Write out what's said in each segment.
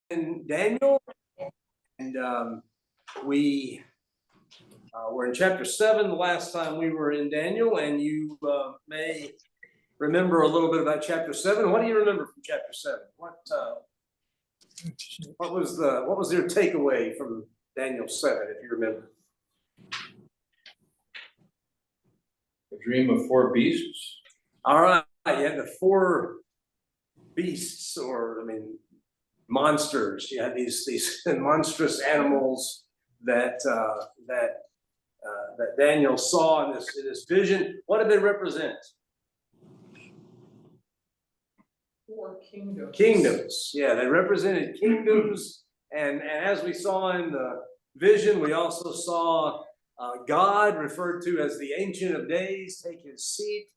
in Daniel, and we were in chapter 7 the last time we were in Daniel, and you may remember a little bit about chapter 7. What do you remember from chapter 7? What was your takeaway from Daniel 7, if you remember? The dream of 4 beasts. All right, you had the 4 beasts, monsters. You had these monstrous animals that Daniel saw in this vision. What did they represent? 4 kingdoms. Kingdoms. Yeah, they represented kingdoms. And as we saw in the vision, we also saw God, referred to as the Ancient of Days, take his seat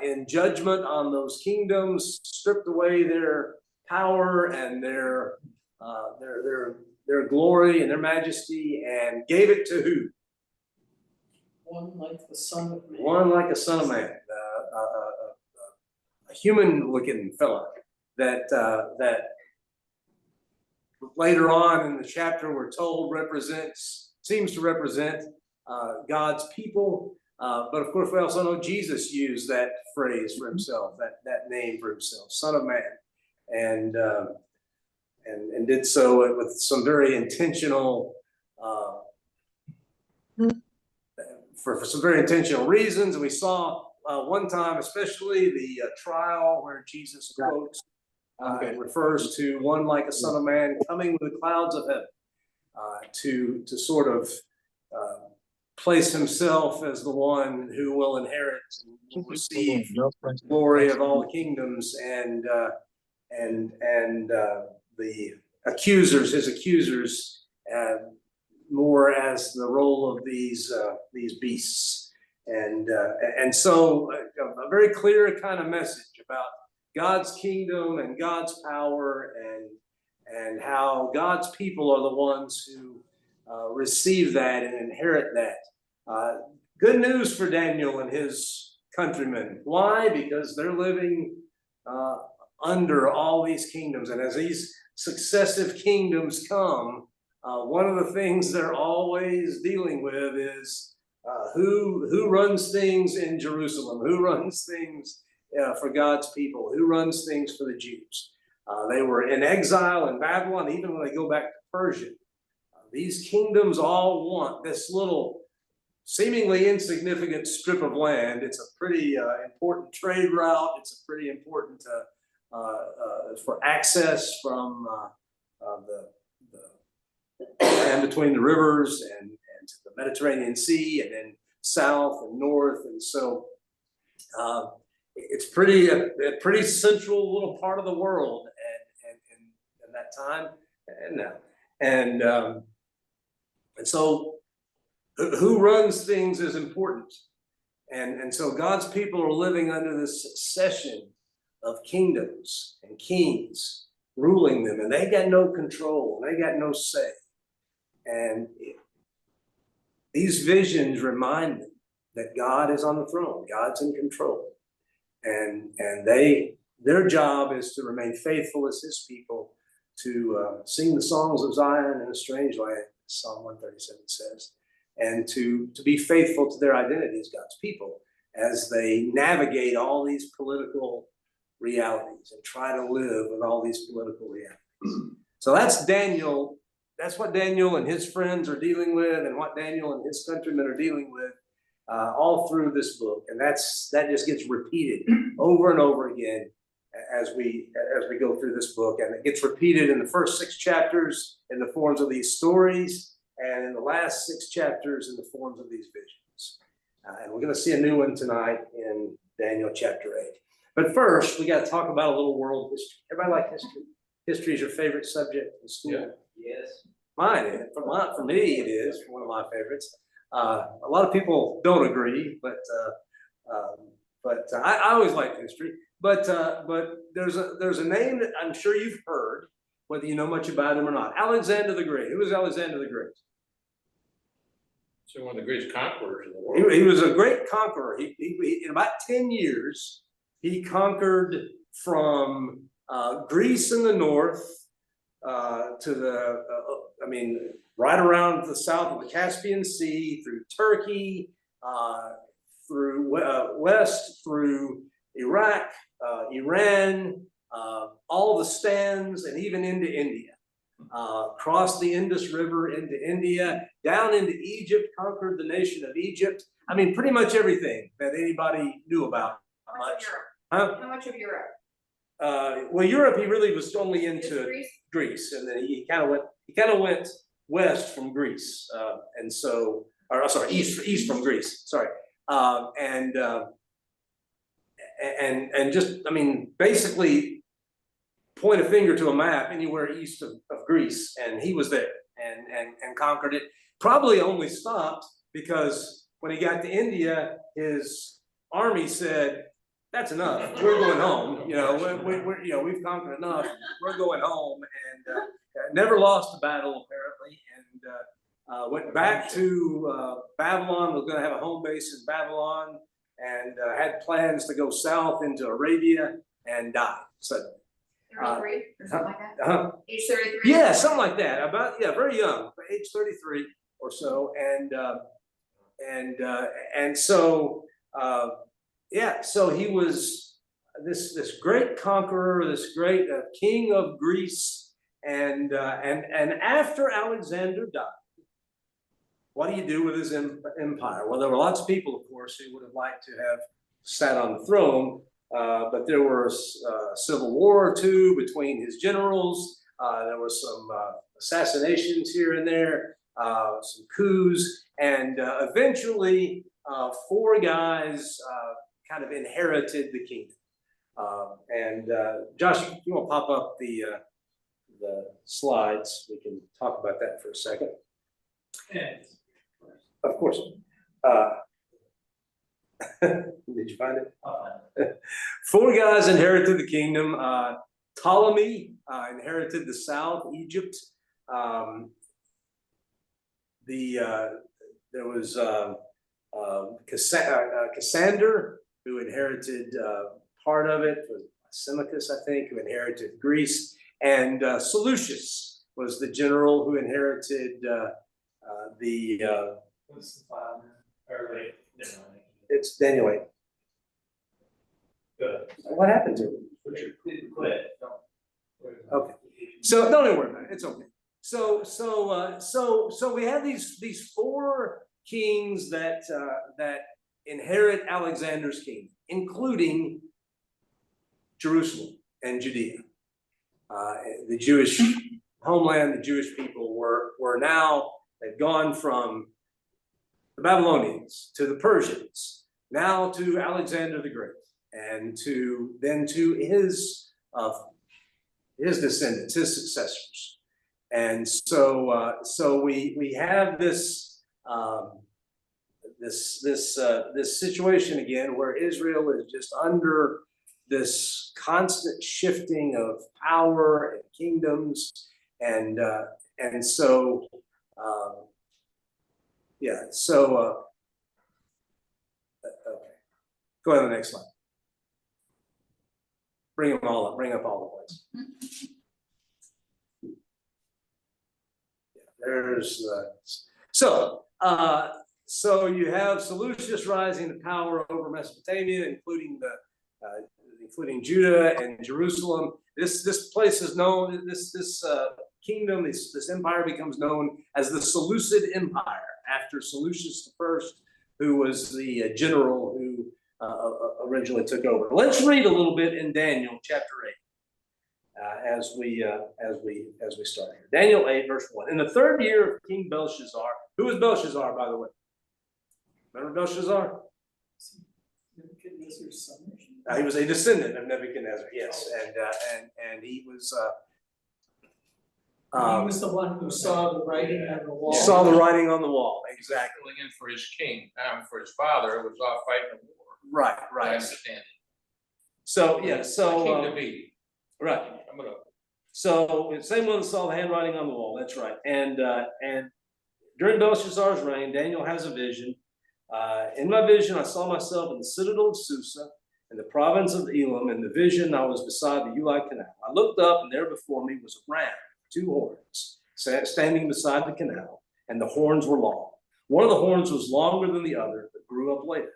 in judgment on those kingdoms, stripped away their power and their glory and their majesty, and gave it to who? One like the Son of Man. One like a son of man, a human-looking fella that later on in the chapter we're told seems to represent God's people. But of course, we also know Jesus used that phrase for himself, that name for himself, Son of Man, and did so with some very intentional, for some very intentional reasons. And we saw one time, especially the trial where Jesus quotes, refers to one like a son of man coming with the clouds of heaven, to sort of place himself as the one who will inherit and will receive glory of all the kingdoms, and the accusers, his accusers, more as the role of these beasts, and so a very clear kind of message about God's kingdom and God's power, and how God's people are the ones who receive that and inherit that. Good news for Daniel and his countrymen. Why? Because they're living under all these kingdoms, and as these successive kingdoms come, one of the things they're always dealing with is who runs things in Jerusalem, who runs things for God's people, who runs things for the Jews. They were in exile in Babylon, even when they go back to Persia. These kingdoms all want this little seemingly insignificant strip of land. It's a pretty important trade route. It's a pretty important for access from the land between the rivers and to the Mediterranean Sea, and then south and north. And so it's a pretty central little part of the world and that time and now. And so who runs things is important. And so God's people are living under this succession of kingdoms and kings ruling them, and they got no control, they got no say. And these visions remind them that God is on the throne, God's in control. And their job is to remain faithful as his people, to sing the songs of Zion in a strange land, Psalm 137 says, and to be faithful to their identity as God's people as they navigate all these political realities and try to live with all these political realities. So that's Daniel. That's what Daniel and his friends are dealing with, and what Daniel and his countrymen are dealing with all through this book. And that just gets repeated over and over again as we go through this book. And it gets repeated in the first 6 chapters in the forms of these stories, and in the last 6 chapters in the forms of these visions. And we're going to see a new one tonight in Daniel chapter 8. But first, we got to talk about a little world history. Everybody like history? History is your favorite subject in school? Yeah. Yes. Mine is. For me, it is one of my favorites. A lot of people don't agree, but I always liked history. But there's a name that I'm sure you've heard, whether you know much about him or not. Alexander the Great. Who was Alexander the Great? So one of the greatest conquerors in the world. He was a great conqueror. He in about 10 years, he conquered from Greece in the north to the, right around the south of the Caspian Sea, through Turkey, through west, through Iraq, Iran, all the stands, and even into India. Crossed the Indus River into India, down into Egypt, conquered the nation of Egypt. I mean, pretty much everything that anybody knew about. How much of Europe? Huh? How much of Europe? Well, Europe, he really was only Just into Greece? Greece, and then he kind of went west from Greece, and so, or sorry, east from Greece. Sorry, and just, I mean, basically point a finger to a map anywhere east of Greece, and he was there and conquered it. Probably only stopped because when he got to India, his army said, "That's enough. We're going home. You know, we've conquered enough. We're going home." And never lost a battle apparently, and went back to Babylon. Was going to have a home base in Babylon, and had plans to go south into Arabia, and died suddenly. 33 or something like that? Age 33? Yeah, something like that. Very young, age 33 or so, and so so he was this great conqueror, this great king of Greece, and after Alexander died, what do you do with his empire? Well, there were lots of people, of course, who would have liked to have sat on the throne, but there was a civil war or two between his generals. There was some assassinations here and there, some coups, and eventually 4 guys kind of inherited the kingdom. Josh, if you want to pop up the slides, we can talk about that for a second. Of course. Did you find it? 4 guys inherited the kingdom. Ptolemy inherited the south, Egypt. There was Cassander, who inherited part of it, was Lysimachus, I think, who inherited Greece, and Seleucus was the general who inherited What's the file? Or wait, never mind. it's Daniel 8. Good. What happened to him? Quit. Okay. So don't even worry about it. It's okay. So we have these 4 kings that inherit Alexander's kingdom, including Jerusalem and Judea. The Jewish homeland, the Jewish people were now, they've gone from the Babylonians to the Persians, now to Alexander the Great, and to his descendants, his successors. And so we have this situation again where Israel is just under this constant shifting of power and kingdoms, and so okay. Go ahead to the next slide. Bring them all up. Bring up all the ones. There's so you have Seleucus rising to power over Mesopotamia, including Judah and Jerusalem. This place is known. This kingdom, this empire becomes known as the Seleucid Empire after Seleucus I, who was the general who originally took over. Let's read a little bit in Daniel chapter 8. As we start here. Daniel 8, verse 1. In the 3rd year of King Belshazzar, who was Belshazzar, by the way? Remember Belshazzar? Nebuchadnezzar's son. He was a descendant of Nebuchadnezzar, yes, and he was. He was the one who saw the writing on the wall. Saw the writing on the wall, exactly. Filling in for his king, for his father, who was off fighting the war. Right. I understand. So King to be. Right. So same one that saw the handwriting on the wall. That's right. And during Belshazzar's reign, Daniel has a vision. In my vision, I saw myself in the citadel of Susa, in the province of Elam. In the vision, I was beside the Ulai Canal. I looked up, and there before me was a ram, two horns standing beside the canal, and the horns were long. One of the horns was longer than the other, but grew up later.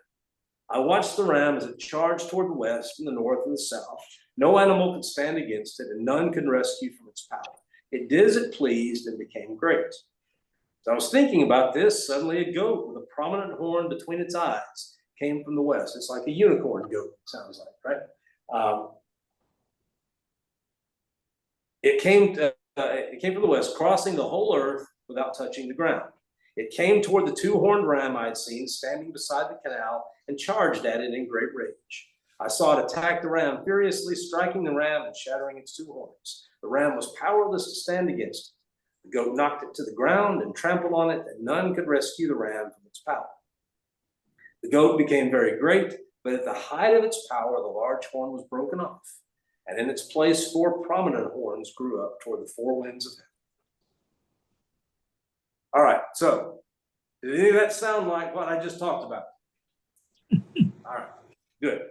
I watched the ram as it charged toward the west, from the north, and the south. No animal could stand against it, and none could rescue from its power. It did as it pleased and became great. As I was thinking about this, suddenly a goat with a prominent horn between its eyes came from the west. It's like a unicorn goat, sounds like, right? It came from the west, crossing the whole earth without touching the ground. It came toward the two-horned ram I had seen standing beside the canal and charged at it in great rage. I saw it attack the ram, furiously striking the ram and shattering its two horns. The ram was powerless to stand against it. The goat knocked it to the ground and trampled on it, and none could rescue the ram from its power. The goat became very great, but at the height of its power, the large horn was broken off, and in its place, four prominent horns grew up toward the four winds of heaven. All right, so did any of that sound like what I just talked about? All right, good.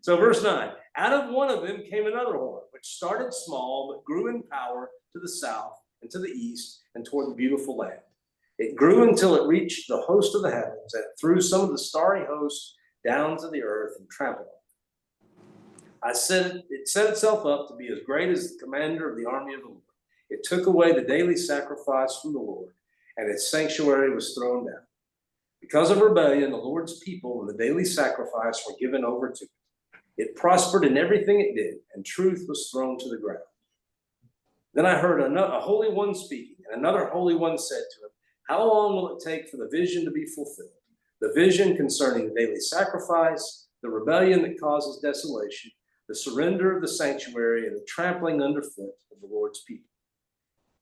So verse 9, out of one of them came another horn, which started small, but grew in power to the south and to the east and toward the beautiful land. It grew until it reached the host of the heavens, and it threw some of the starry host down to the earth and trampled on it. It set itself up to be as great as the commander of the army of the Lord. It took away the daily sacrifice from the Lord, and its sanctuary was thrown down. Because of rebellion, the Lord's people and the daily sacrifice were given over to it. It prospered in everything it did, and truth was thrown to the ground. Then I heard a holy one speaking, and another holy one said to him, how long will it take for the vision to be fulfilled? The vision concerning the daily sacrifice, the rebellion that causes desolation, the surrender of the sanctuary, and the trampling underfoot of the Lord's people.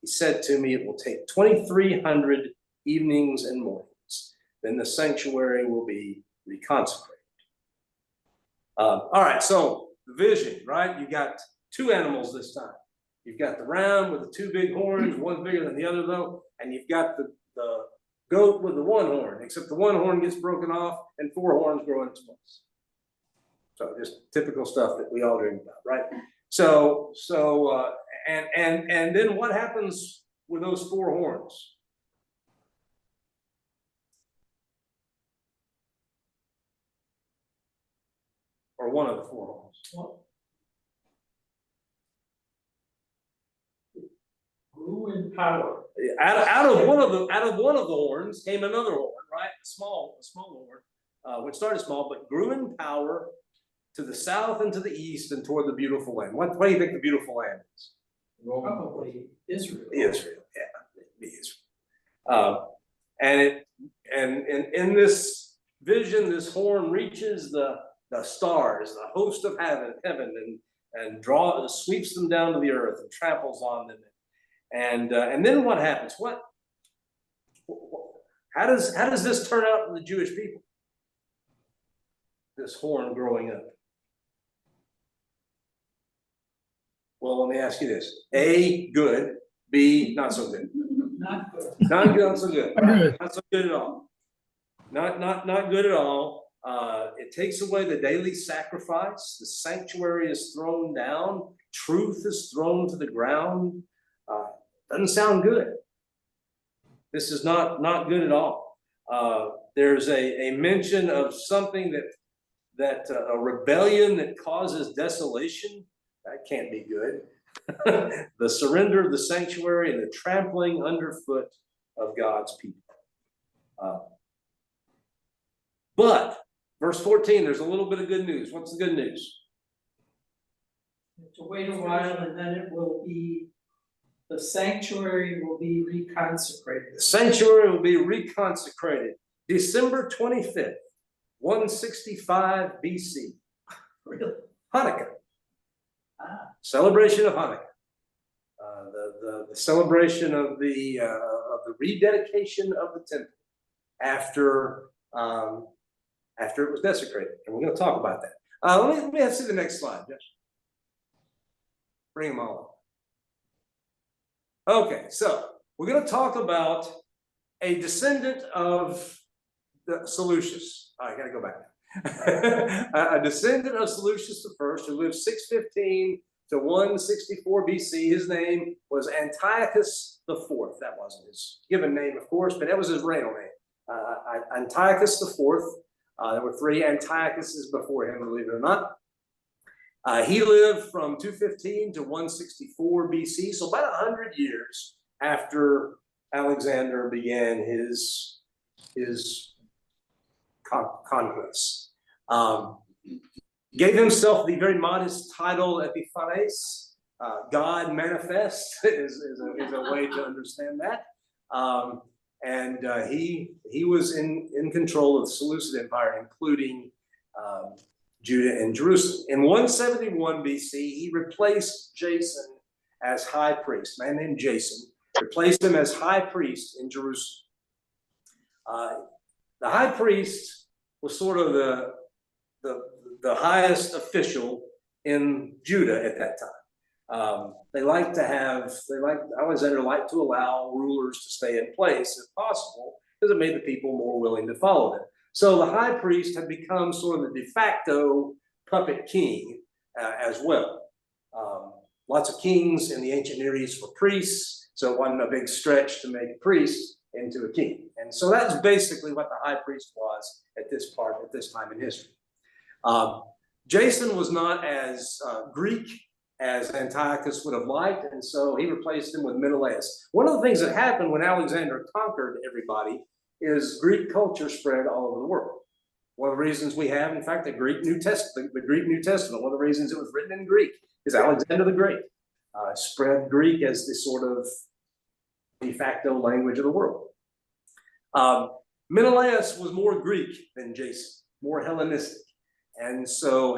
He said to me, it will take 2,300 evenings and mornings. Then the sanctuary will be reconsecrated. All right, so the vision, right? You got two animals this time. You've got the ram with the two big horns, one bigger than the other though, and you've got the goat with the one horn, except the one horn gets broken off and four horns grow into place. So just typical stuff that we all dream about, right? And then what happens with those four horns? Or one of the four horns. Well, grew in power. Out of one of the horns came another horn, right? A small horn, which started small, but grew in power to the south and to the east and toward the beautiful land. What do you think the beautiful land is? Probably Israel. Israel, yeah, it'd be Israel. And in this vision, this horn reaches the stars, the host of heaven, and sweeps them down to the earth and tramples on them. And then what happens? How does this turn out for the Jewish people? This horn growing up. Well, let me ask you this: A, good; B, not so good. Not good. Not so good. Not so good at all. Not good at all. It takes away the daily sacrifice. The sanctuary is thrown down. Truth is thrown to the ground. Doesn't sound good. This is not good at all. There's a mention of something that a rebellion that causes desolation. That can't be good. The surrender of the sanctuary and the trampling underfoot of God's people. But verse 14, there's a little bit of good news. What's the good news? To wait a while, and then the sanctuary will be reconsecrated. The sanctuary will be reconsecrated December 25th, 165 BC. Really? Hanukkah. Ah. Celebration of Hanukkah. The celebration of the rededication of the temple after it was desecrated, and we're going to talk about that. Let me see the next slide, Josh. Bring them all up. Okay, so we're going to talk about a descendant of the Seleucus. I got to go back now. A descendant of Seleucus I, who lived 615 to 164 BC. His name was Antiochus IV. That wasn't his given name, of course, but that was his real name. Antiochus IV. There were 3 Antiochuses before him, believe it or not. He lived from 215 to 164 BC, so about 100 years after Alexander began his conquests. Gave himself the very modest title Epiphanes, God manifest is a way to understand that. He was in control of the Seleucid Empire, including Judah and Jerusalem. In 171 BC, he replaced Jason as high priest. A man named Jason replaced him as high priest in Jerusalem. The high priest was sort of the highest official in Judah at that time. Alexander liked to allow rulers to stay in place if possible, because it made the people more willing to follow them. So the high priest had become sort of the de facto puppet king as well. Lots of kings in the ancient Near East were priests, so it wasn't a big stretch to make a priest into a king. And so that's basically what the high priest was at this time in history. Jason was not as Greek as Antiochus would have liked, and so he replaced him with Menelaus. One of the things that happened when Alexander conquered everybody is Greek culture spread all over the world. One of the reasons we have, in fact, the Greek New Testament, one of the reasons it was written in Greek is Alexander the Great spread Greek as the sort of de facto language of the world. Menelaus was more Greek than Jason, more Hellenistic. And so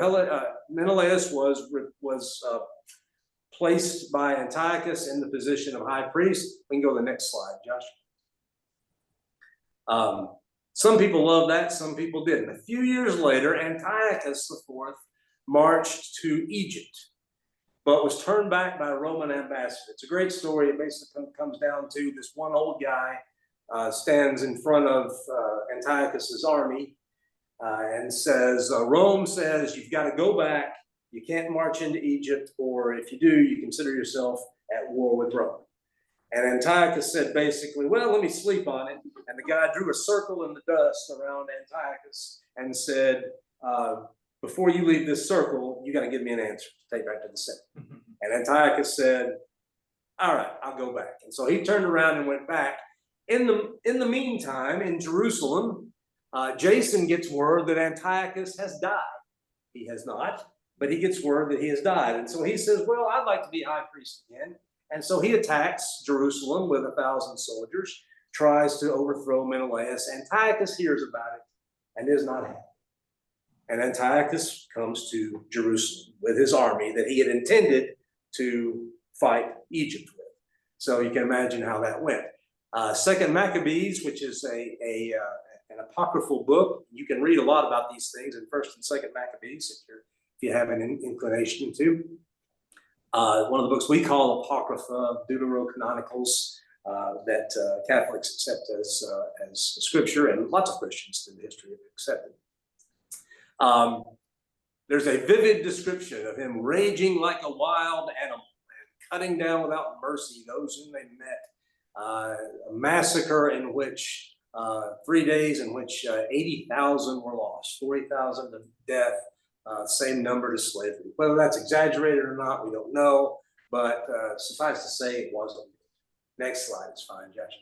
Menelaus was placed by Antiochus in the position of high priest. We can go to the next slide, Josh. Some people loved that, some people didn't. A few years later, Antiochus IV marched to Egypt, but was turned back by a Roman ambassador. It's a great story. It basically comes down to this one old guy stands in front of Antiochus's army and says, Rome says you've got to go back. You can't march into Egypt, or if you do, you consider yourself at war with Rome. And Antiochus said basically, well, let me sleep on it. And the guy drew a circle in the dust around Antiochus and said, before you leave this circle, you got to give me an answer to take back to the Senate. And Antiochus said, all right, I'll go back. And so he turned around and went back. In the meantime, in Jerusalem, Jason gets word that Antiochus has died. He has not, but he gets word that he has died. And so he says, well, I'd like to be high priest again. And so he attacks Jerusalem with 1,000 soldiers, tries to overthrow Menelaus. Antiochus hears about it and is not happy. And Antiochus comes to Jerusalem with his army that he had intended to fight Egypt with. So you can imagine how that went. Second Maccabees, which is an apocryphal book. You can read a lot about these things in First and Second Maccabees if you have an inclination to. One of the books we call Apocrypha, Deuterocanonicals, that Catholics accept as scripture, and lots of Christians through the history have accepted. There's a vivid description of him raging like a wild animal and cutting down without mercy those whom they met. A massacre in which 3 days in which 80,000 were lost, 40,000 to death, same number to slavery. Whether that's exaggerated or not, we don't know, but suffice to say it wasn't. Next slide is fine, Josh.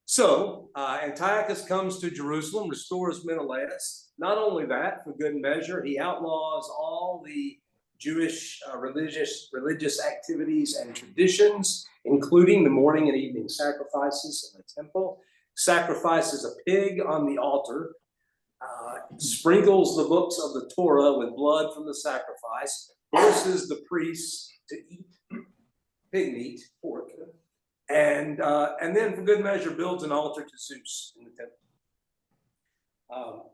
So Antiochus comes to Jerusalem, restores Menelaus. Not only that, for good measure, he outlaws all the Jewish religious activities and traditions, including the morning and evening sacrifices in the temple, sacrifices a pig on the altar, sprinkles the books of the Torah with blood from the sacrifice, forces the priests to eat pig meat, pork, and then for good measure builds an altar to Zeus in the temple.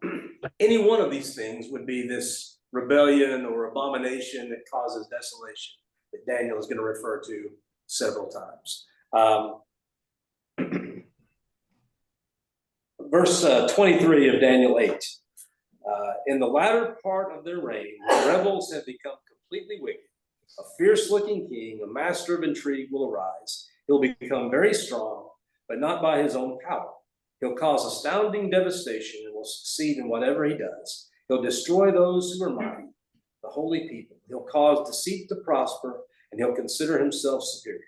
Any one of these things would be this rebellion or abomination that causes desolation that Daniel is going to refer to several times. Verse 23 of Daniel 8. In the latter part of their reign, the rebels have become completely wicked. A fierce-looking king, a master of intrigue, will arise. He'll become very strong, but not by his own power. He'll cause astounding devastation and will succeed in whatever he does. He'll destroy those who are mighty, the holy people. He'll cause deceit to prosper, and he'll consider himself superior.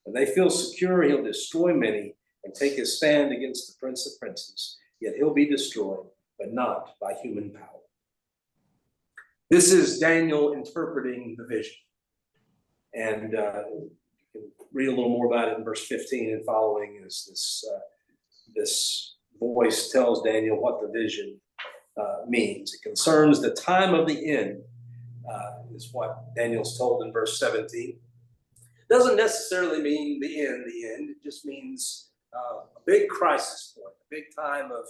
When they feel secure, he'll destroy many and take his stand against the Prince of Princes. Yet he'll be destroyed, but not by human power. This is Daniel interpreting the vision. And you can read a little more about it in verse 15 and following. Is this voice tells Daniel what the vision means. It concerns the time of the end, is what Daniel's told in verse 17. Doesn't necessarily mean the end. It just means a big crisis point, a big time of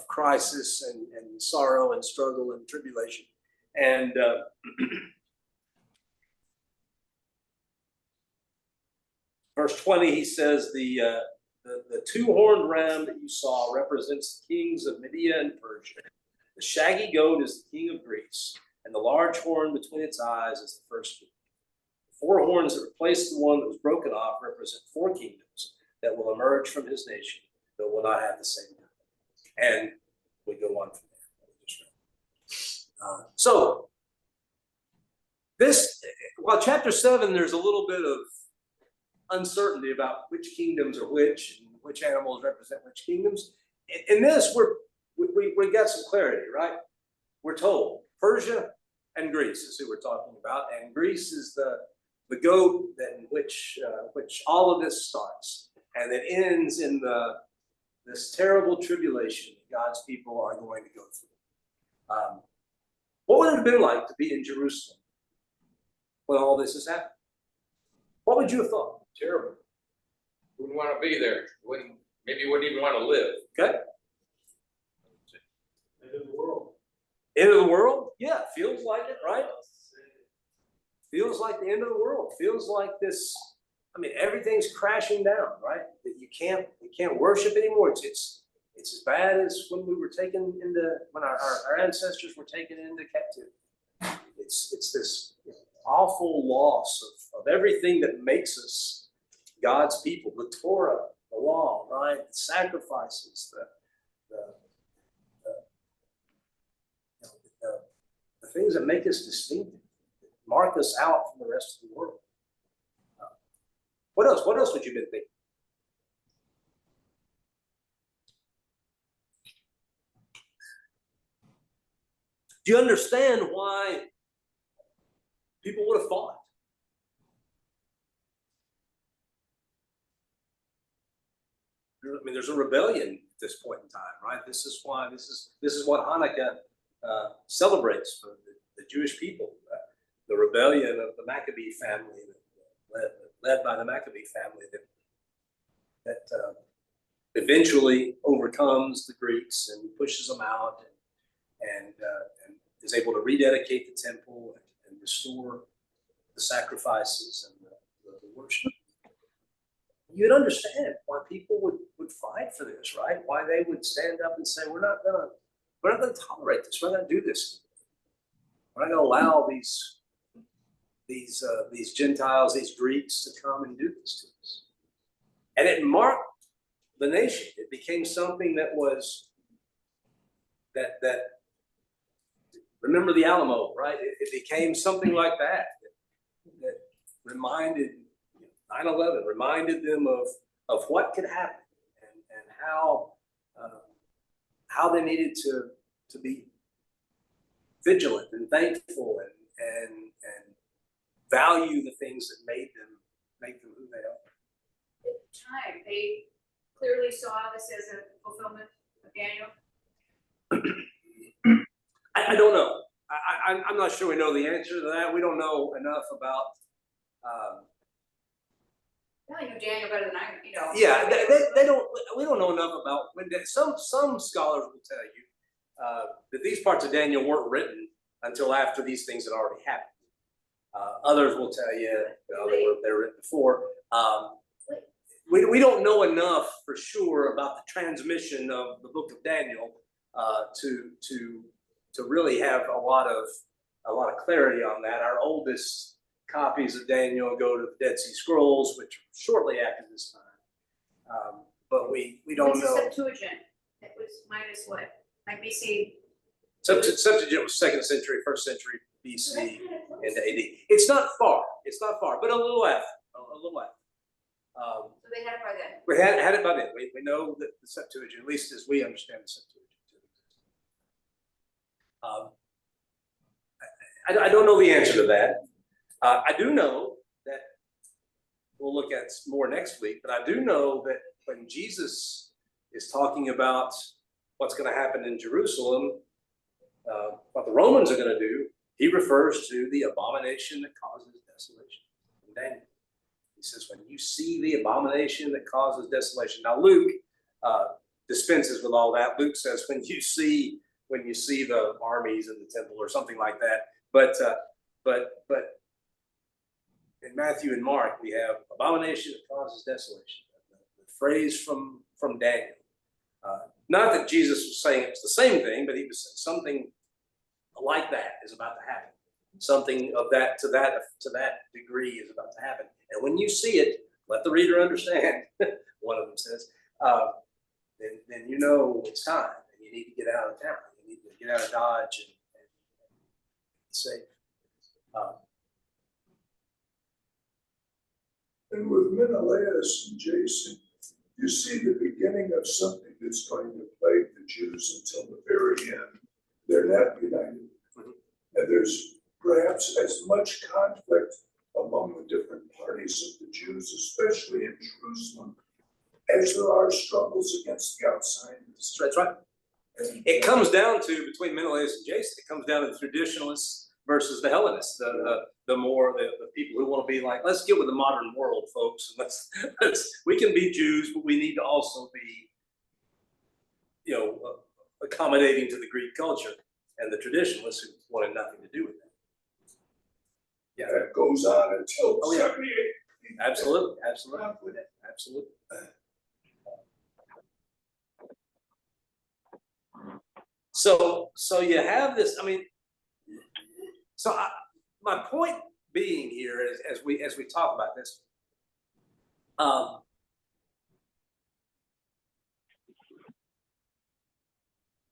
crisis and sorrow and struggle and tribulation. And verse 20, he says, the two-horned ram that you saw represents the kings of Media and Persia. The shaggy goat is the king of Greece, and the large horn between its eyes is the first king. The four horns that replace the one that was broken off represent four kingdoms that will emerge from his nation, but will not have the same time. And we go on from there. So this, while chapter 7, there's a little bit of uncertainty about which kingdoms are which and which animals represent which kingdoms. In this, we got some clarity, right? We're told Persia and Greece is who we're talking about, and Greece is the goat in which all of this starts, and it ends in this terrible tribulation that God's people are going to go through. What would it have been like to be in Jerusalem when all this has happened? What would you have thought? Terrible. Wouldn't want to be there. Maybe wouldn't even want to live. Okay. End of the world. End of the world? Yeah, feels like it, right? Feels like the end of the world. Feels like this. I mean, everything's crashing down, right? You can't worship anymore. It's as bad as when we were when our ancestors were taken into captivity. It's this awful loss of everything that makes us God's people, the Torah, the law, right? The sacrifices, the things that make us distinctive, that mark us out from the rest of the world. What else? What else would you have been thinking? Do you understand why people would have fought? I mean, there's a rebellion at this point in time, right? This is what Hanukkah celebrates for the Jewish people. The rebellion of the Maccabee family, led by the Maccabee family, that eventually overcomes the Greeks and pushes them out, and is able to rededicate the temple and restore the sacrifices and the worship. You'd understand why people would fight for this, right? Why they would stand up and say, we're not gonna tolerate this. We're not gonna do this. We're not gonna allow these Gentiles, these Greeks, to come and do this to us. And it marked the nation. It became something that was that remember the Alamo, right? It became something like that reminded 9/11 reminded them of what could happen and how they needed to be vigilant and thankful and value the things that make them who they are. At the time, they clearly saw this as a fulfillment of Daniel. I don't know. I'm not sure we know the answer to that. We don't know enough about. I knew Daniel better than I, Yeah, they don't. We don't know enough about when. Some scholars will tell you that these parts of Daniel weren't written until after these things had already happened. Others will tell you, they were written before. We don't know enough for sure about the transmission of the book of Daniel to really have a lot of clarity on that. Our oldest copies of Daniel go to the Dead Sea Scrolls, which are shortly after this time. But we don't What's the know. Septuagint? That was minus what? Like BC. Septuagint was 2nd century, 1st century BC into AD. It's not far, but a little after, a little after. So they had it by then. We had it by then. We know that the Septuagint, at least as we understand the Septuagint. I don't know the answer to that. I do know that we'll look at more next week, but I do know that when Jesus is talking about what's going to happen in Jerusalem, what the Romans are going to do, he refers to the abomination that causes desolation in Daniel. He says, when you see the abomination that causes desolation. Now Luke dispenses with all that. Luke says, when you see the armies in the temple or something like that. But in Matthew and Mark, we have abomination that causes desolation. The phrase from Daniel. Not that Jesus was saying it was the same thing, but he was saying something like that is about to happen. Something of that to that degree is about to happen. And when you see it, let the reader understand. One of them says, then you know it's time, and you need to get out of town. You need to get out of Dodge and be safe. And with Menelaus and Jason, you see the beginning of something that's going to plague the Jews until the very end. They're not united. And there's perhaps as much conflict among the different parties of the Jews, especially in Jerusalem, as there are struggles against the outsiders. That's right. It comes down to, between Menelaus and Jason, it comes down to the traditionalists versus the Hellenists, the people who want to be like, let's get with the modern world, folks, and we can be Jews, but we need to also be, accommodating to the Greek culture, and the traditionalists who wanted nothing to do with that. Yeah, that goes on until 78. Absolutely. So you have this. I mean, my point being here is, as we talk about this,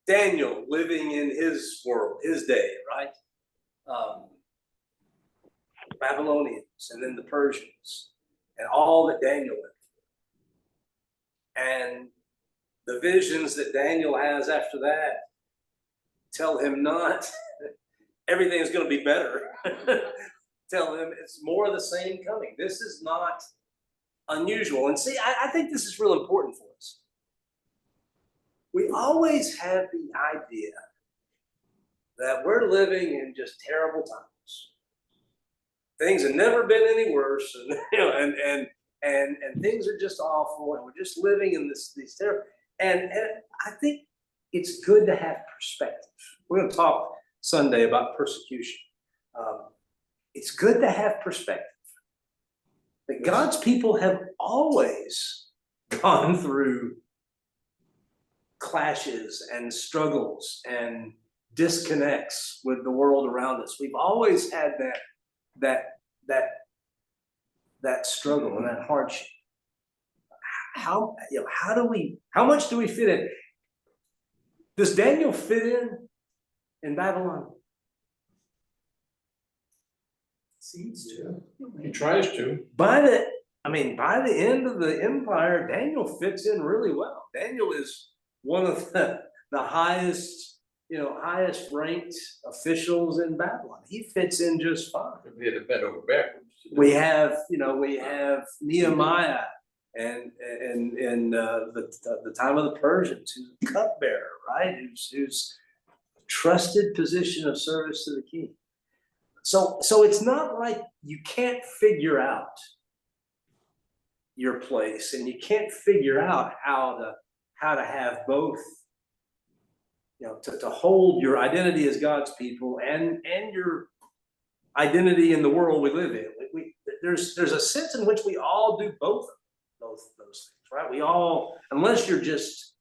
Daniel living in his world, his day, right? Babylonians, and then the Persians, and all that Daniel went through. And the visions that Daniel has after that tell him not everything's going to be better. Tell him it's more of the same coming. This is not unusual. And see, I think this is real important for us. We always have the idea that we're living in just terrible times. Things have never been any worse, and things are just awful, and we're just living in these terrible. And I think it's good to have perspective. We're going to talk Sunday about persecution. It's good to have perspective. That God's people have always gone through clashes and struggles and disconnects with the world around us. We've always had that struggle and that hardship. How much do we fit in? Does Daniel fit in Babylon? Seems to. He tries to. By the end of the empire, Daniel fits in really well. Daniel is one of the highest ranked officials in Babylon. He fits in just fine. We had to bend over backwards. We have Nehemiah and the time of the Persians, who's a cupbearer, right? Who's trusted position of service to the king. So it's not like you can't figure out your place, and you can't figure out how to have both, to hold your identity as God's people and your identity in the world we live in. There's a sense in which we all do both of those things, right? We all, unless you're just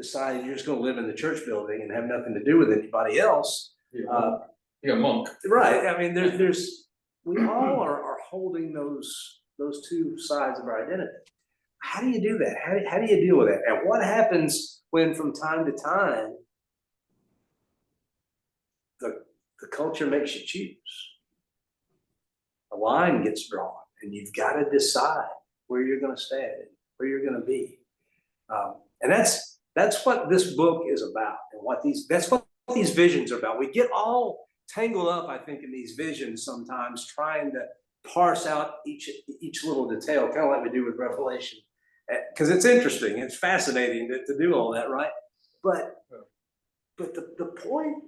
decided you're just gonna live in the church building and have nothing to do with anybody else. You're a monk. Right, I mean, we all are holding those two sides of our identity. How do you do that? How do you deal with that? And what happens when from time to time the culture makes you choose? A line gets drawn and you've got to decide where you're gonna stand, where you're gonna be. And that's what this book is about, and that's what these visions are about. We get all tangled up, I think, in these visions sometimes, trying to parse out each little detail, kind of like we do with Revelation. Because it's interesting, it's fascinating to do all that, right? But the point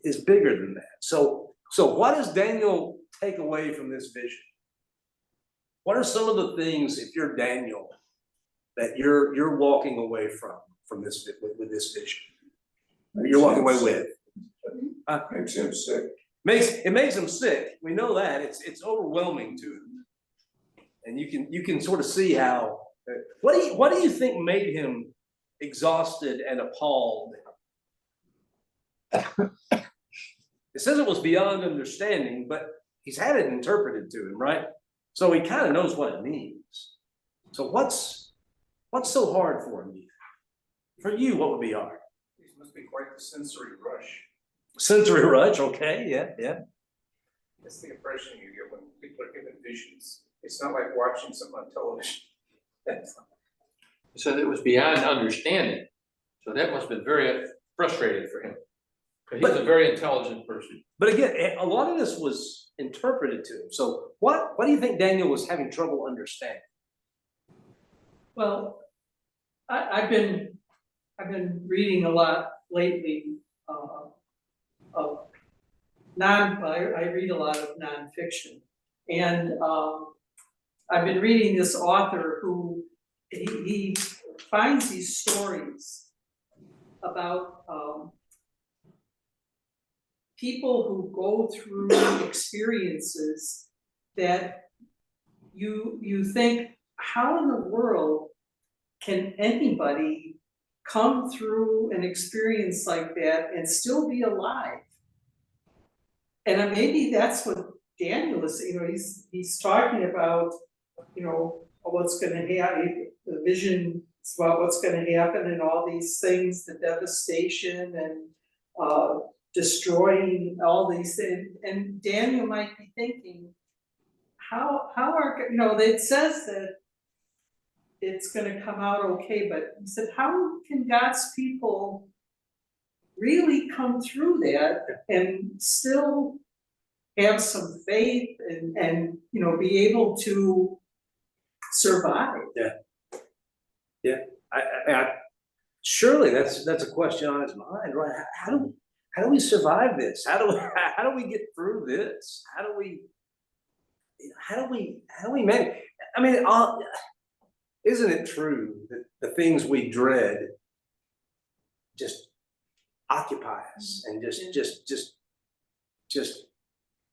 is bigger than that. So what does Daniel take away from this vision? What are some of the things, if you're Daniel, that you're walking away from this with this vision? You're walking away with. Makes him sick. It makes him sick. We know that. It's overwhelming to him. And you can sort of see how. What do you think made him exhausted and appalled? It says it was beyond understanding, but he's had it interpreted to him, right? So he kind of knows what it means. So what's so hard for him? For you, what would be hard? It must be quite the sensory rush. Sensory rush, okay, yeah. That's the impression you get when people are given visions. It's not like watching something on television. He said it was beyond understanding, so that must have been very frustrating for him. 'Cause he's a very intelligent person. But again, a lot of this was interpreted to him. So what do you think Daniel was having trouble understanding? Well, I've been reading a lot lately, of I read a lot of nonfiction. And, I've been reading this author who, he finds these stories about, people who go through experiences that you think, how in the world can anybody come through an experience like that and still be alive? And maybe that's what Daniel is, he's talking about, what's gonna happen, the vision is about what's gonna happen and all these things, the devastation and destroying all these things. And Daniel might be thinking, how it says that it's gonna come out okay, but he said, how can God's people really come through that and still have some faith and be able to survive? Yeah, I surely that's a question on his mind, right? How do we survive this? How do we get through this? How do we manage? I mean, isn't it true that the things we dread just occupy us and just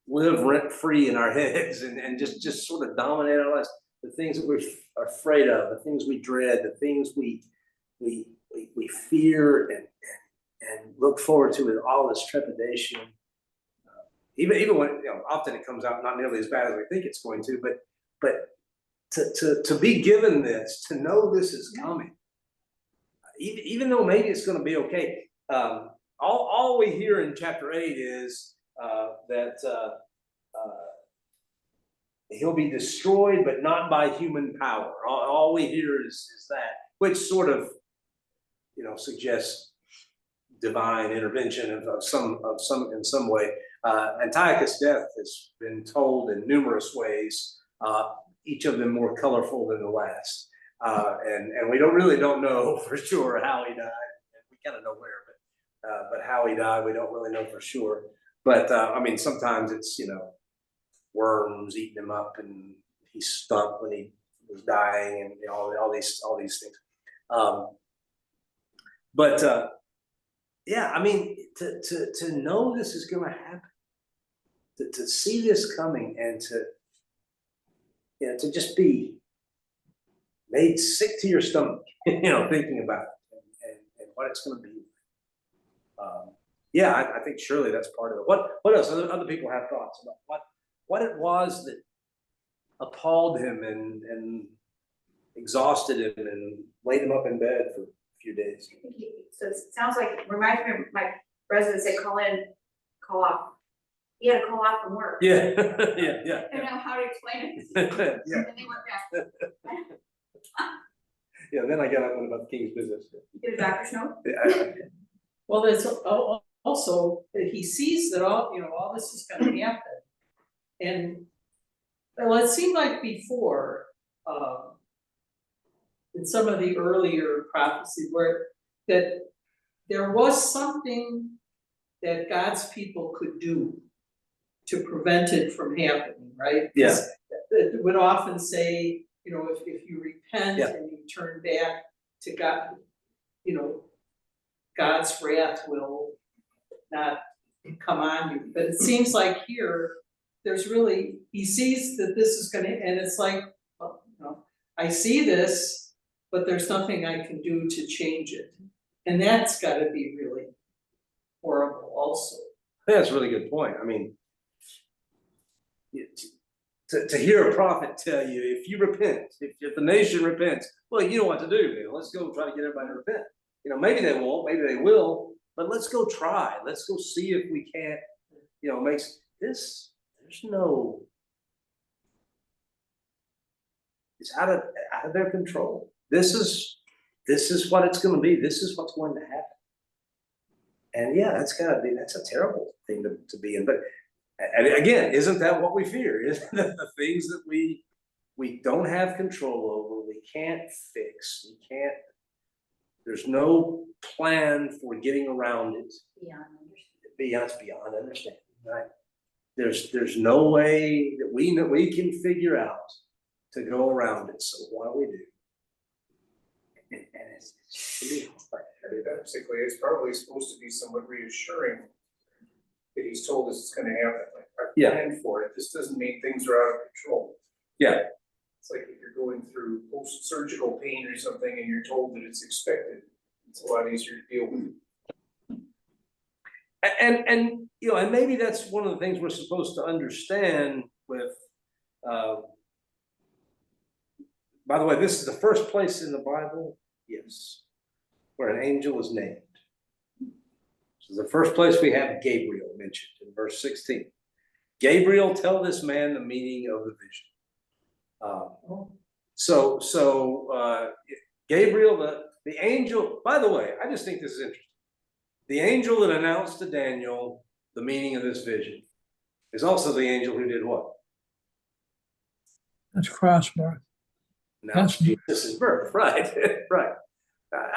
live rent free in our heads and just sort of dominate our lives? The things that we're afraid of, the things we dread, the things we fear and look forward to with all this trepidation. Even when often it comes out not nearly as bad as we think it's going to, but to be given this, to know this is coming, even though maybe it's going to be okay. All we hear in chapter 8 is that he'll be destroyed, but not by human power. All we hear is that, which sort of suggests divine intervention of some in some way. Antiochus' death has been told in numerous ways, each of them more colorful than the last. And we really don't know for sure how he died. We kind of know where, but how he died, we don't really know for sure. But I mean, sometimes it's worms eating him up, and he stunk when he was dying, and all these things. Yeah, I mean, to know this is going to happen, to see this coming, and to just be made sick to your stomach, thinking about it, what it's gonna be. Yeah, I think surely that's part of it. What else? Other people have thoughts about what it was that appalled him and exhausted him and laid him up in bed for a few days. I think so it sounds like, it reminds me of my residents that call in, call off. He had to call off from work. Yeah, yeah, I don't know how to explain it. yeah. And then they went back, Yeah, then I got up about the king's business. get a doctor's note. Yeah, Well, there's also, that he sees that all this is gonna happen. And, well, it seemed like before, in some of the earlier prophecies where, that there was something that God's people could do to prevent it from happening, right? 'Cause Yeah. It would often say, if you repent Yeah. and you turn back to God, God's wrath will not come on you, but it seems like here, there's really, he sees that this is gonna, and it's like, I see this, but there's nothing I can do to change it. And that's gotta be really horrible also. that's a really good point. I mean, to hear a prophet tell you, if you repent, if the nation repents, well, you know what to do, man. Let's go try to get everybody to repent. Maybe they won't, maybe they will, but let's go try. Let's go see if we can't, makes this, it's out of their control. This is what it's gonna be. This is what's going to happen. And yeah, that's a terrible thing to be in. But and again, isn't that what we fear? Isn't that the things that we don't have control over, we can't fix, there's no plan for getting around it. Beyond understanding, right? There's no way that we can figure out to go around it, so what do we do? And it's really hard. Basically, it's probably supposed to be somewhat reassuring that he's told us it's gonna happen, like, I Yeah. planned for it, this doesn't mean things are out of control. Yeah. It's like if you're going through post-surgical pain or something and you're told that it's expected, it's a lot easier to deal with. And maybe that's one of the things we're supposed to understand with, by the way, this is the first place in the Bible, yes, where an angel is named. This is the first place we have Gabriel mentioned in verse 16. Gabriel, tell this man the meaning of the vision. Gabriel, the angel, by the way, I just think this is interesting. The angel that announced to Daniel the meaning of this vision is also the angel who did what? That's crossbar. Announced Jesus' birth, right? Right.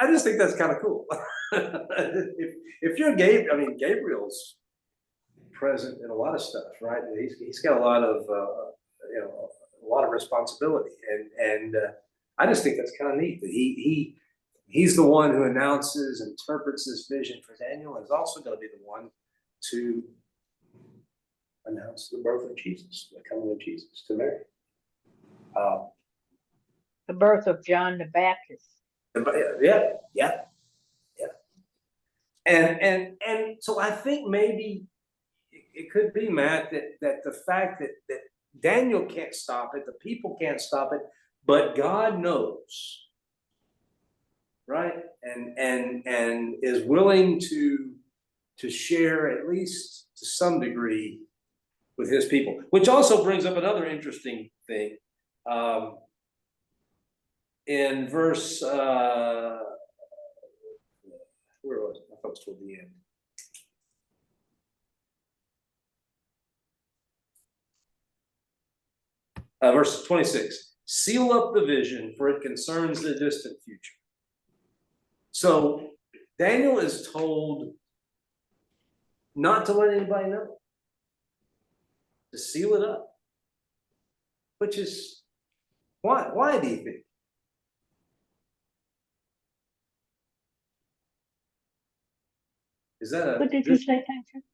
I just think that's kind of cool. If you're Gabriel's present in a lot of stuff, right? He's got a lot of responsibility, and I just think that's kind of neat that he's the one who announces, interprets this vision for Daniel, and is also going to be the one to announce the birth of Jesus, the coming of Jesus to Mary. The birth of John the Baptist. Yeah. And so I think maybe it could be, Matt, that the fact that Daniel can't stop it, the people can't stop it, but God knows, right? And is willing to share, at least to some degree, with his people. Which also brings up another interesting thing. In verse, where was it? I thought it was toward the end. Verse 26, seal up the vision, for it concerns the distant future. So Daniel is told not to let anybody know, to seal it up, which is, why do you think? Is that What did you say, Patrick?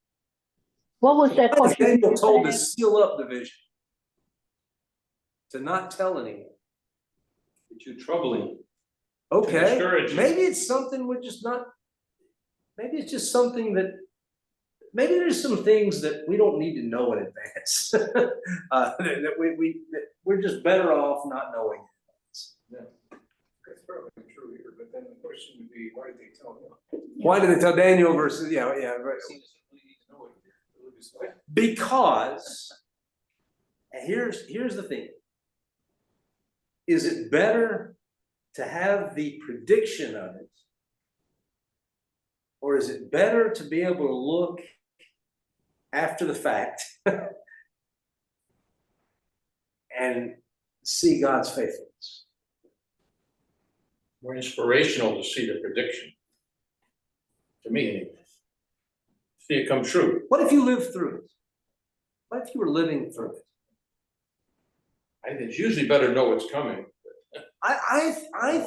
What was that Why is question? Daniel told to seal up the vision? To not tell anyone. Too troubling. Okay, discourage you. maybe it's something we're just not, maybe it's just something that, maybe there's some things that we don't need to know in advance. That we're just better off not knowing. That's probably true here, but then the question would be, why did they tell him? Why did they tell Daniel versus, yeah, right. Seems we need to know it. It was like, Because, and here's the thing. Is it better to have the prediction of it? Or is it better to be able to look after the fact and see God's faithfulness? More inspirational to see the prediction. To me, anyway. See it come true. What if you lived through it? What if you were living through it? I think it's usually better to know what's coming. I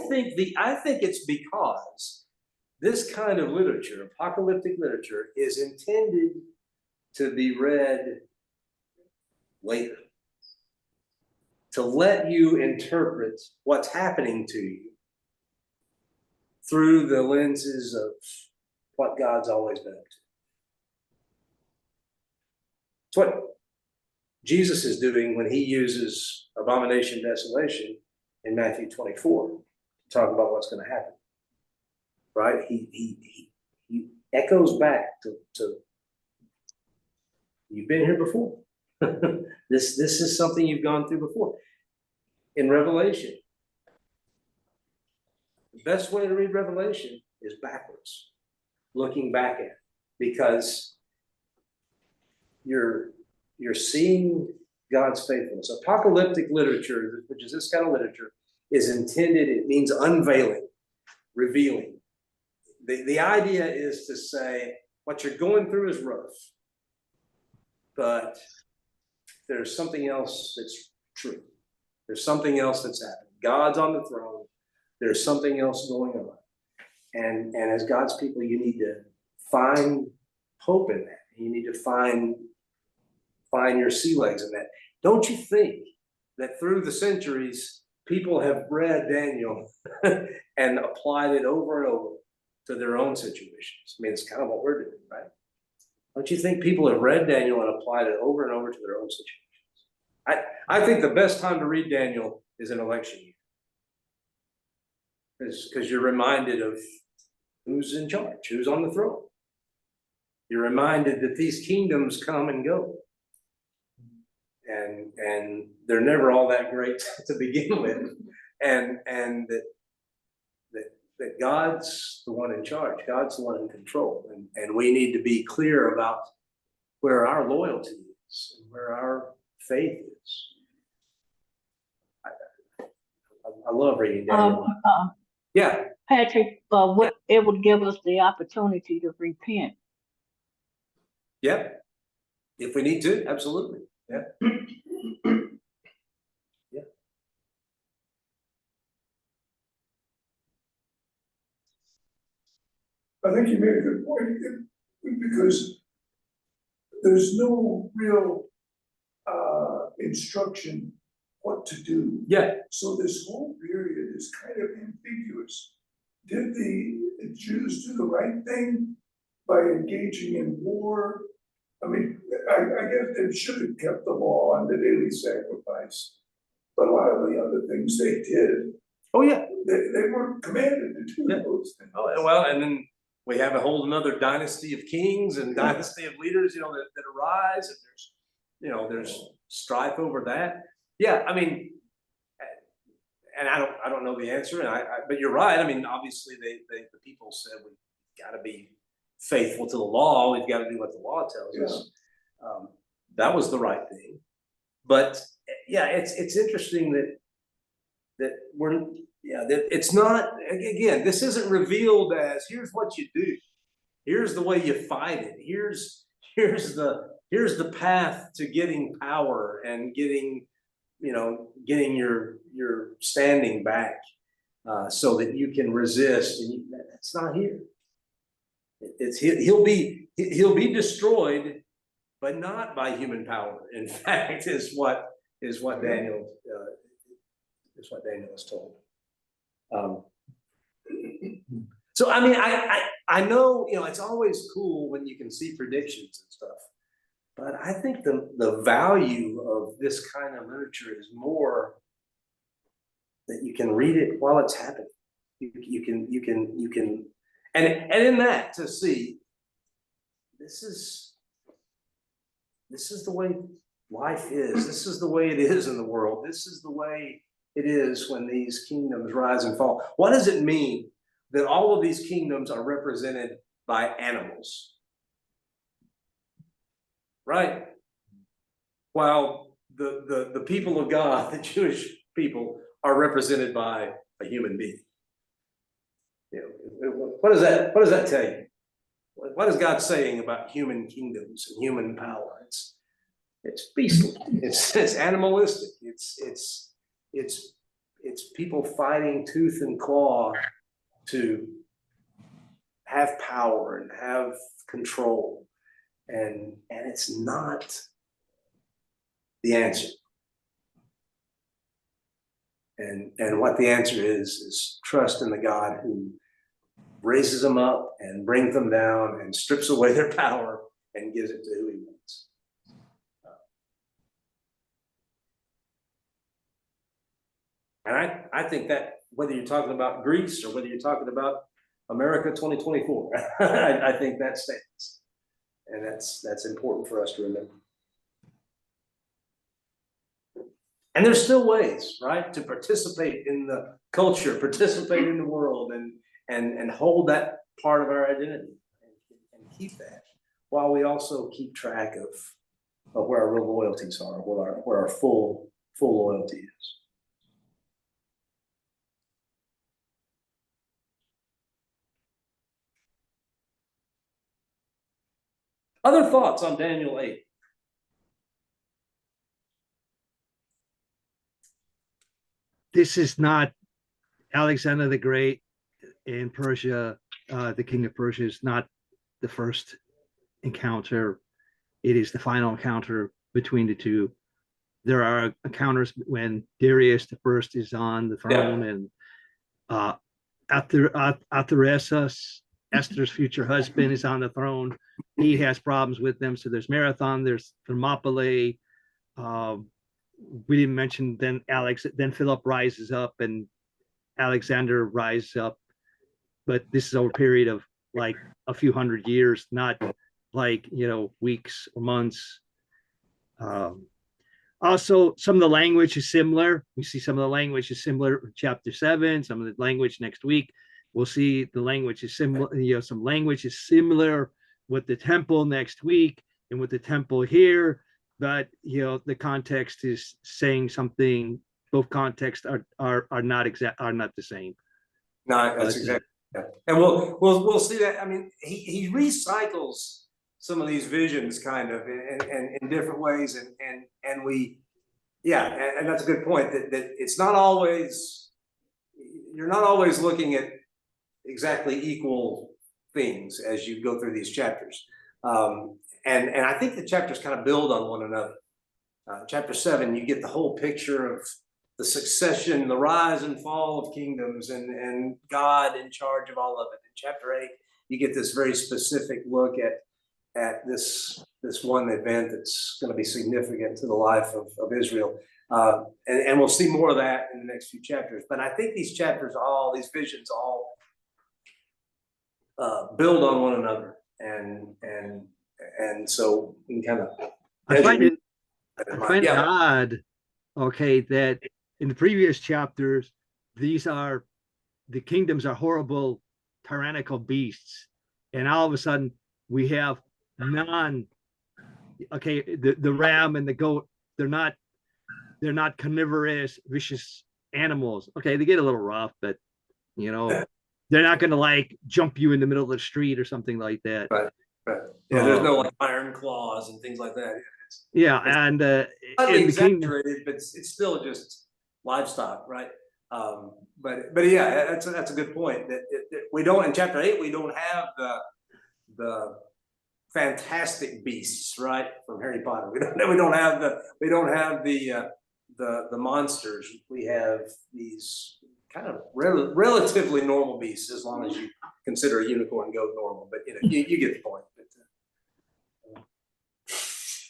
think it's because this kind of literature, apocalyptic literature, is intended to be read later. To let you interpret what's happening to you through the lenses of what God's always been up to. It's what Jesus is doing when he uses abomination, desolation in Matthew 24 to talk about what's going to happen. Right? He echoes back to you've been here before. This is something you've gone through before. In Revelation, the best way to read Revelation is backwards, looking back at it, because you're seeing God's faithfulness. Apocalyptic literature, which is this kind of literature, is intended, it means unveiling, revealing. The idea is to say, what you're going through is rough, but there's something else that's true. There's something else that's happening. God's on the throne. There's something else going on. And as God's people, you need to find hope in that. You need to find your sea legs in that. Don't you think that through the centuries, people have read Daniel and applied it over and over to their own situations? I mean, it's kind of what we're doing, right? Don't you think people have read Daniel and applied it over and over to their own situations? I think the best time to read Daniel is an election year. Because you're reminded of who's in charge, who's on the throne. You're reminded that these kingdoms come and go. And they're never all that great to begin with. And that God's the one in charge, God's the one in control. And we need to be clear about where our loyalty is and where our faith is. I love reading Daniel. Yeah. Patrick, it would give us the opportunity to repent. Yeah. If we need to, absolutely. Yeah. Yeah. I think you made a good point, because there's no real instruction what to do. Yeah. So this whole period is kind of ambiguous. Did the Jews do the right thing by engaging in war? I mean, I guess they should have kept the law and the daily sacrifice, but a lot of the other things they did, Oh, yeah. they weren't commanded to do Yeah. those things. Oh, well, and then we have a whole another dynasty of kings and dynasty of leaders, that arise, and there's strife over that. Yeah, I mean, and I don't know the answer, but you're right. I mean, obviously the people said we've got to be faithful to the law. We've got to do what the law tells us. That was the right thing. But yeah, it's interesting that it's not, again, this isn't revealed as here's what you do, here's the way you fight it, here's the path to getting power and getting your standing back, so that you can resist. And that's not here. He'll be destroyed, but not by human power. In fact, is what Daniel is told. So I mean, I know, you know, it's always cool when you can see predictions and stuff. But I think the value of this kind of literature is more that you can read it while it's happening. You can, and in that to see, this is the way life is. This is the way it is in the world. This is the way it is when these kingdoms rise and fall. What does it mean that all of these kingdoms are represented by animals? Right? While the people of God, the Jewish people, are represented by a human being. You know, what does that tell you? What is God saying about human kingdoms and human power? It's beastly. It's animalistic. It's people fighting tooth and claw to have power and have control, and it's not the answer. And what the answer is trust in the God who raises them up and brings them down and strips away their power and gives it to who he wants. And I think that whether you're talking about Greece or whether you're talking about America 2024, I think that stands. And that's important for us to remember. And there's still ways, right, to participate in the culture, participate in the world, and hold that part of our identity and keep that, while we also keep track of where our real loyalties are, where our full loyalty is. Other thoughts on Daniel 8? This is not Alexander the Great in Persia. The king of Persia is not the first encounter. It is the final encounter between the two. There are encounters when Darius the First is on the throne, and Artaxerxes, Esther's future husband, is on the throne. He has problems with them. So there's Marathon, there's Thermopylae. We didn't mention then Philip rises up and Alexander rises up. But this is over a period of like a few hundred years, not like, weeks or months. Also, some of the language is similar. We see some of the language is similar in chapter 7, some of the language next week. We'll see the language is similar, some language is similar with the temple next week and with the temple here. But, the context is saying something, both contexts are not the same. No, that's exactly. Yeah. And we'll see that. I mean, he recycles some of these visions kind of in different ways, and we, and that's a good point, that it's not always, you're not always looking at exactly equal things as you go through these chapters. And I think the chapters kind of build on one another. Chapter 7, you get the whole picture of the succession, the rise and fall of kingdoms, and God in charge of all of it. In chapter 8, you get this very specific look at this one event that's going to be significant to the life of Israel. And we'll see more of that in the next few chapters. But I think these chapters, these visions all build on one another. And so we can kind of, I find it odd, that in the previous chapters, the kingdoms are horrible, tyrannical beasts. And all of a sudden we have the ram and the goat, they're not carnivorous, vicious animals. Okay, they get a little rough, but they're not going to like jump you in the middle of the street or something like that. Right. Yeah, there's no like iron claws and things like that. It's exaggerated, but it's still just livestock, right? But yeah, that's a good point. That we don't, in chapter 8, we don't have the fantastic beasts, right, from Harry Potter. We don't have the monsters. We have these kind of relatively normal beasts, as long as you consider a unicorn goat normal, but you get the point.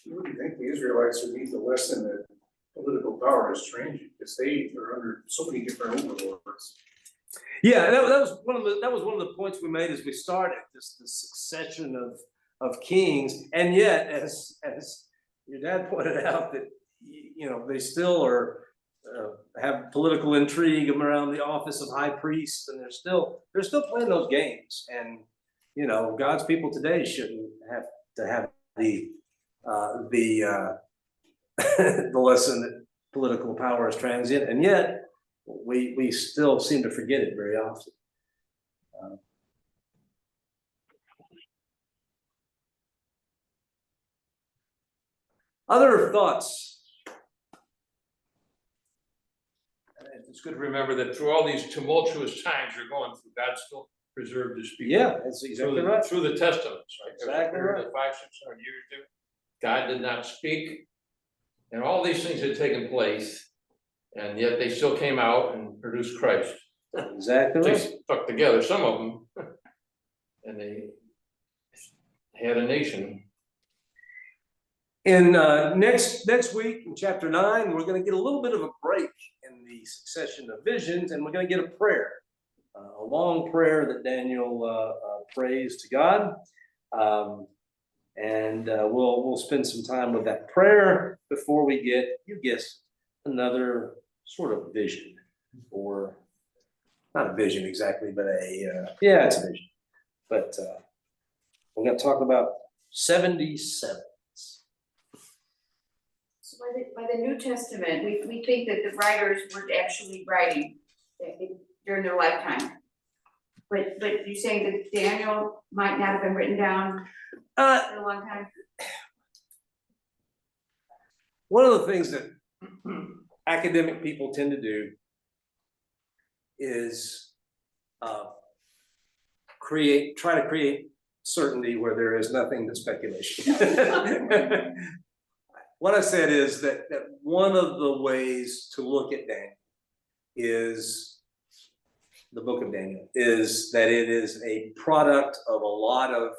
You wouldn't think the Israelites would need the lesson that political power is transient, because they are under so many different overlords. Yeah, that was one of the points we made as we started, just the succession of kings, and yet, as your dad pointed out, that they still are have political intrigue around the office of high priest, and they're still playing those games, and God's people today shouldn't have to have the the lesson that political power is transient, and yet we still seem to forget it very often. Other thoughts? It's good to remember that through all these tumultuous times you're going through, God still preserved his people. Yeah, that's exactly right. Through the testaments, right? There was a Exactly period right. of 500-600 years there. God did not speak, and all these things had taken place, and yet they still came out and produced Christ. Exactly They right. stuck together, some of them, and they had a nation. In next week, in chapter 9, we're going to get a little bit of a break in the succession of visions, and we're going to get a prayer, a long prayer that Daniel prays to God, and we'll spend some time with that prayer before we get, you guessed, another sort of vision, or not a vision exactly, but yeah, it's a vision. But we're going to talk about 77. So by the New Testament, we think that the writers were actually writing during their lifetime. But you're saying that Daniel might not have been written down for a long time? One of the things that academic people tend to do is try to create certainty where there is nothing but speculation. What I said is that one of the ways to look at Daniel is, the book of Daniel, is that it is a product of a lot of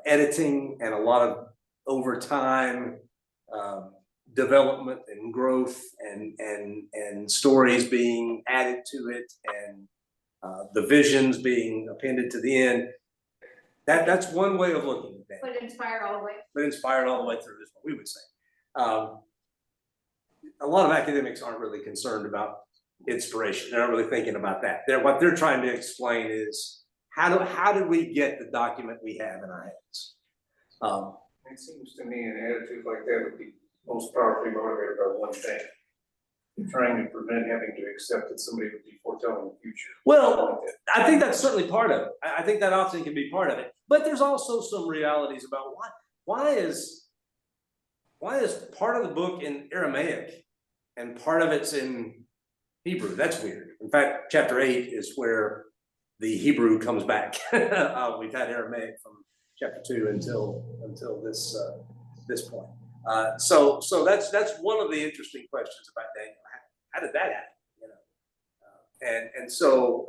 editing and a lot of over time development and growth and stories being added to it, and the visions being appended to the end. That's one way of looking at that. But inspired all the way? But inspired all the way through is what we would say. A lot of academics aren't really concerned about inspiration. They're not really thinking about that. What they're trying to explain is how did we get the document we have in our hands? It seems to me an attitude like that would be most powerfully motivated by one thing: trying to prevent having to accept that somebody would be foretelling the future. Well, I think that's certainly part of it. I think that often can be part of it. But there's also some realities about why is part of the book in Aramaic and part of it's in Hebrew? That's weird. In fact, chapter 8 is where the Hebrew comes back. We've had Aramaic from chapter 2 until this point. So that's one of the interesting questions about Daniel. How did that happen? And so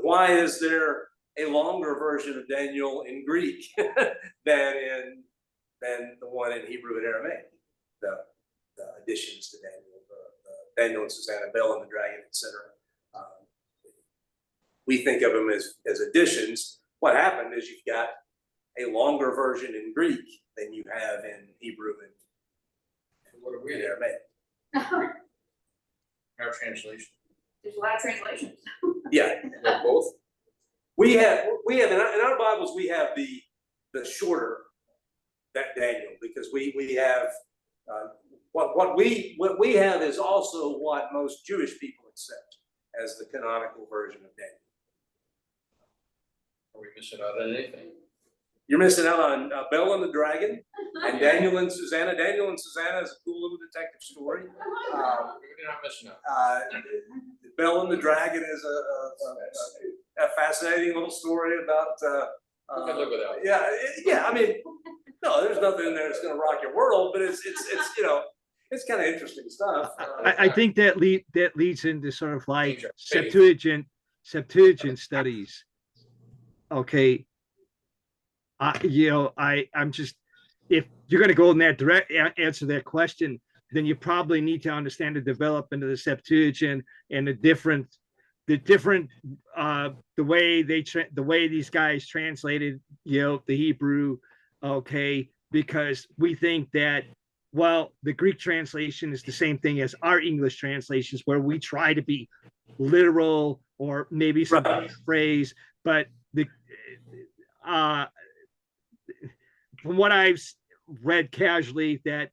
why is there a longer version of Daniel in Greek than the one in Hebrew and Aramaic? The additions to Daniel, the Daniel and Susanna, Bel and the Dragon, etc. We think of them as additions. What happened is you've got a longer version in Greek than you have in Hebrew and What are we in there? Aramaic. Our translation. There's a lot of translations. Yeah, Both? we have in our Bibles we have the shorter that Daniel, because we have what we have is also what most Jewish people accept as the canonical version of Daniel. Are we missing out on anything? You're missing out on Bel and the Dragon and Daniel and Susanna. Daniel and Susanna is a cool little detective story. We're not missing out. Bel and the Dragon is a fascinating little story about. We can live without it. Yeah. I mean, no, there's nothing in there that's going to rock your world, but it's it's kind of interesting stuff. I think that leads into sort of like Faith. Septuagint studies. Okay. I'm just, if you're going to go in that direct answer that question, then you probably need to understand the development of the Septuagint and the way these guys translated, the Hebrew. Okay. Because we think that, well, the Greek translation is the same thing as our English translations, where we try to be literal or maybe some phrase, but from what I've read casually, that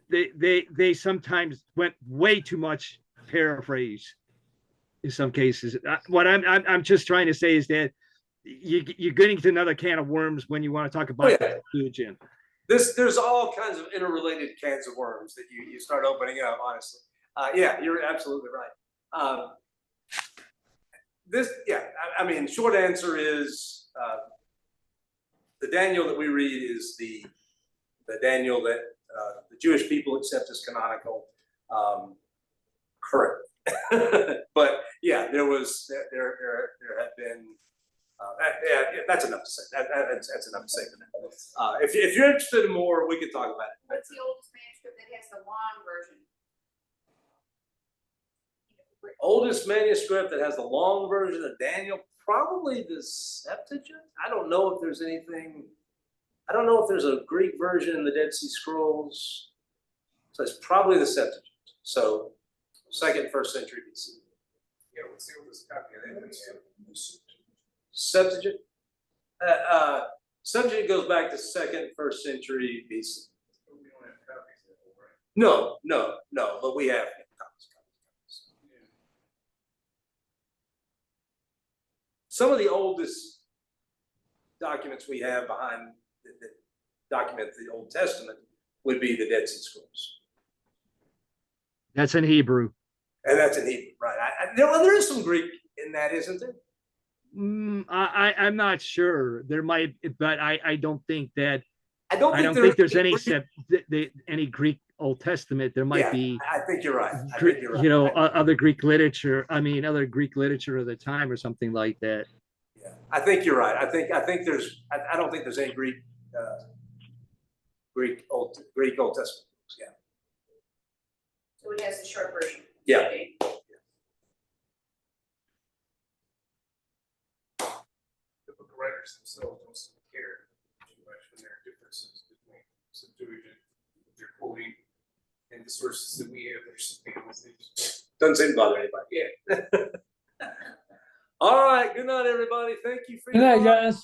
they sometimes went way too much paraphrase in some cases. What I'm just trying to say is that you're getting to another can of worms when you want to talk about Septuagint. There's all kinds of interrelated cans of worms that you start opening up, honestly. Yeah, you're absolutely right. I mean, short answer is the Daniel that we read is the Daniel that the Jewish people accept as canonical currently. But yeah, there have been. That's enough to say. That's enough to say for now. If you're interested in more, we could talk about it. What's the oldest manuscript that has the long version? Oldest manuscript that has the long version of Daniel, probably the Septuagint. I don't know if there's anything. I don't know if there's a Greek version in the Dead Sea Scrolls. So it's probably the Septuagint. So 2nd, 1st century BC. Yeah, let's see what this copy of that is. Septuagint. Septuagint goes back to 2nd, 1st century BC. We don't have copies of it, right? No, but we have copies. Some of the oldest documents we have behind that document the Old Testament would be the Dead Sea Scrolls. That's in Hebrew. And that's in Hebrew, right? There is some Greek in that, isn't there? I'm not sure. There might, but I don't think that. I don't think there's any Greek Old Testament. There might be. I think you're right. I think you're right. Other Greek literature. other Greek literature of the time or something like that. Yeah, I think you're right. I think there's. I don't think there's any Greek Old Testament. Yeah. So it has the short version. Yeah. Okay. The book writers themselves don't seem to care too much when there are differences between Septuagint, they're quoting, and the sources that we have. There's some things. Doesn't seem to bother anybody. Yeah. All right. Good night, everybody. Thank you for Good night, guys.